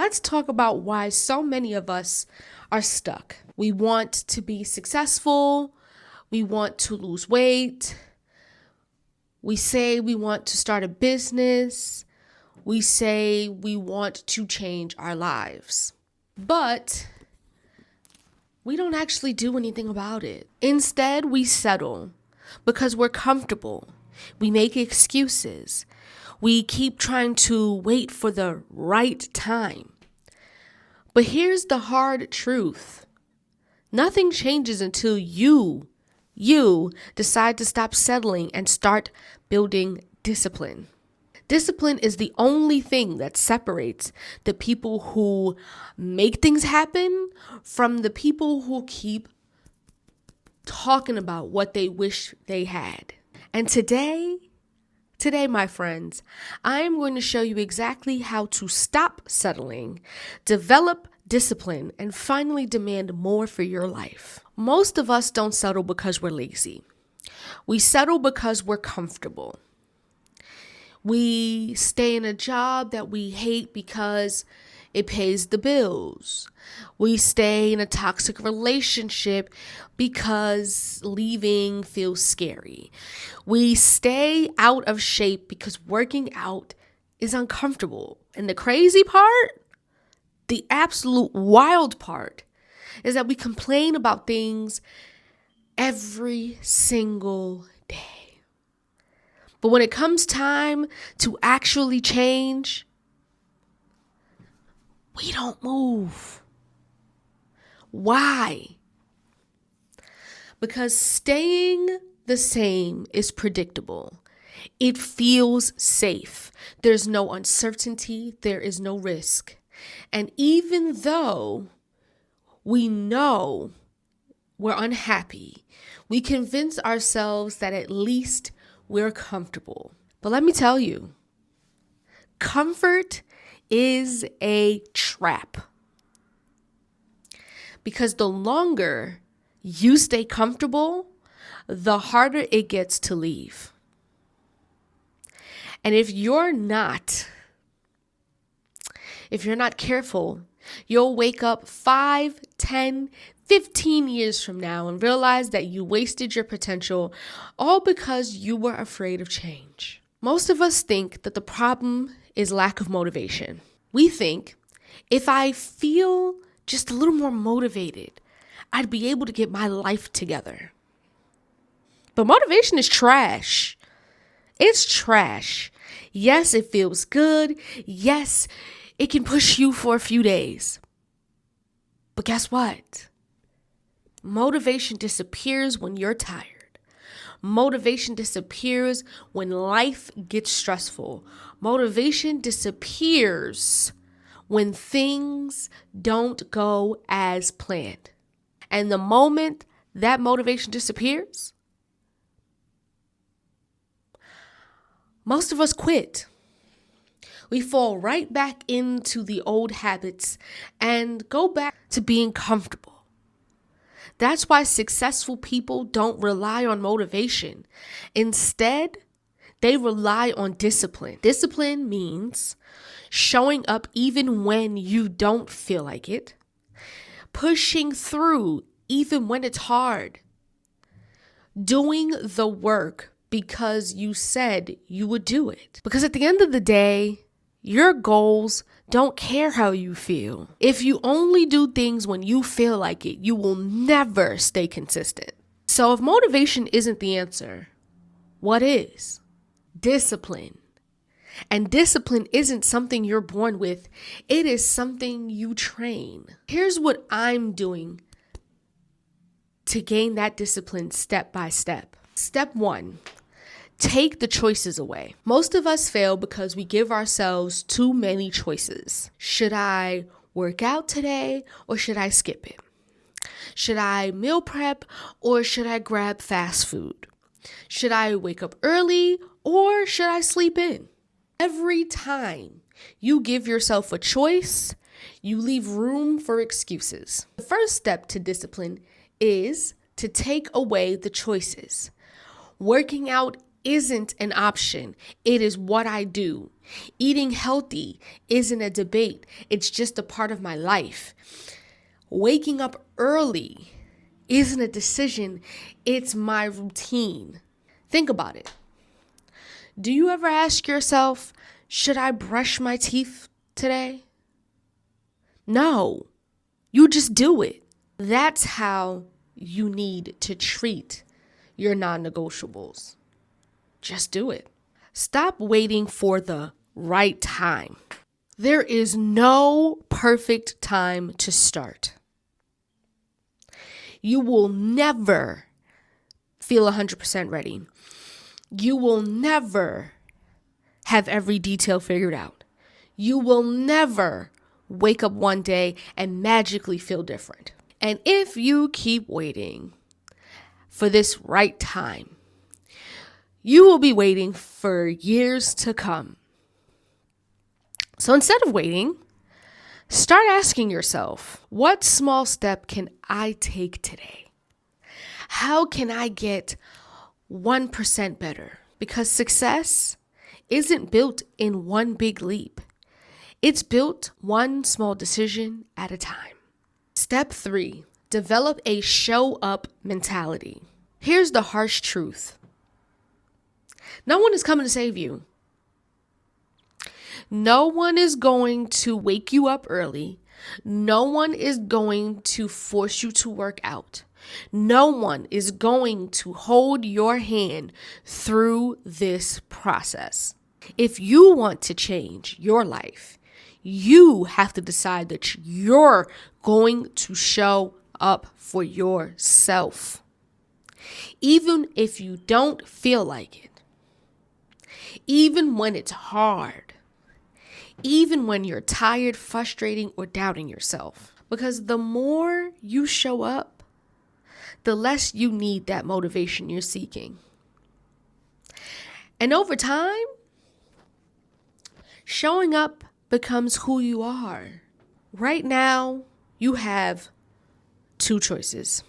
let's talk about why so many of us are stuck. We want to be successful. We want to lose weight. We say we want to start a business. We say we want to change our lives. But we don't actually do anything about it. Instead, we settle because we're comfortable. We make excuses. We keep trying to wait for the right time. But here's the hard truth. Nothing changes until you decide to stop settling and start building discipline. Discipline is the only thing that separates the people who make things happen from the people who keep talking about what they wish they had. And today, my friends, I am going to show you exactly how to stop settling, develop discipline, and finally demand more for your life. Most of us don't settle because we're lazy. We settle because we're comfortable. We stay in a job that we hate because it pays the bills. We stay in a toxic relationship because leaving feels scary. We stay out of shape because working out is uncomfortable. And the crazy part, the absolute wild part, is that we complain about things every single day. But when it comes time to actually change, we don't move. Why? Because staying the same is predictable. It feels safe. There's no uncertainty. There is no risk. And even though we know we're unhappy, we convince ourselves that at least we're comfortable. But let me tell you, comfort is a trap. Because the longer you stay comfortable, the harder it gets to leave. And if you're not careful, you'll wake up 5, 10, 15 years from now and realize that you wasted your potential all because you were afraid of change. Most of us think that the problem is lack of motivation. We think if I feel just a little more motivated, I'd be able to get my life together. But motivation is trash. It's trash. Yes, it feels good. Yes, it can push you for a few days. But guess what? Motivation disappears when you're tired. Motivation disappears when life gets stressful. Motivation disappears when things don't go as planned. And the moment that motivation disappears, most of us quit. We fall right back into the old habits and go back to being comfortable. That's why successful people don't rely on motivation. Instead, they rely on discipline. Discipline means showing up even when you don't feel like it, pushing through even when it's hard, doing the work because you said you would do it. Because at the end of the day, your goals don't care how you feel. If you only do things when you feel like it, you will never stay consistent. So if motivation isn't the answer, what is? Discipline. And discipline isn't something you're born with. It is something you train. Here's what I'm doing to gain that discipline step by step. Step 1. Take the choices away. Most of us fail because we give ourselves too many choices. Should I work out today or should I skip it? Should I meal prep or should I grab fast food? Should I wake up early or should I sleep in? Every time you give yourself a choice, you leave room for excuses. The first step to discipline is to take away the choices. Working out isn't an option. It is what I do. Eating healthy isn't a debate. It's just a part of my life. Waking up early isn't a decision. It's my routine. Think about it. Do you ever ask yourself, should I brush my teeth today? No, you just do it. That's how you need to treat your non-negotiables. Just do it. Stop waiting for the right time. There is no perfect time to start. You will never feel 100% ready. You will never have every detail figured out. You will never wake up one day and magically feel different. And if you keep waiting for this right time, you will be waiting for years to come. So instead of waiting, start asking yourself, what small step can I take today? How can I get 1% better? Because success isn't built in one big leap. It's built one small decision at a time. Step 3, develop a show up mentality. Here's the harsh truth. No one is coming to save you. No one is going to wake you up early. No one is going to force you to work out. No one is going to hold your hand through this process. If you want to change your life, you have to decide that you're going to show up for yourself. Even if you don't feel like it. Even when it's hard. Even when you're tired, frustrating, or doubting yourself. Because the more you show up, the less you need that motivation you're seeking. And over time, showing up becomes who you are. Right now, you have 2 choices.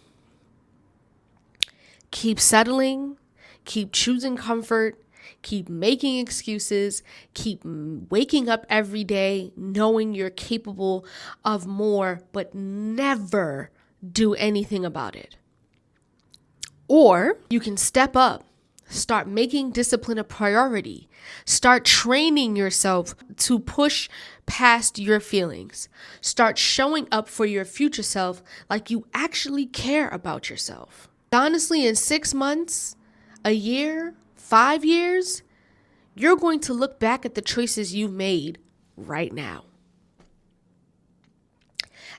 Keep settling, keep choosing comfort, keep making excuses, keep waking up every day knowing you're capable of more, but never do anything about it. Or you can step up, start making discipline a priority, start training yourself to push past your feelings, start showing up for your future self like you actually care about yourself. Honestly, in 6 months, a year, 5 years, you're going to look back at the choices you've made right now.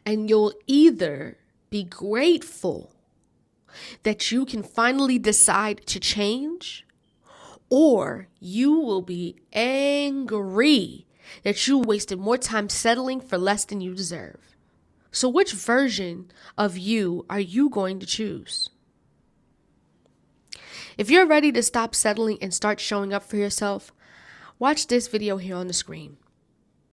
And you'll either be grateful that you can finally decide to change, or you will be angry that you wasted more time settling for less than you deserve. So which version of you are you going to choose? If you're ready to stop settling and start showing up for yourself, watch this video here on the screen.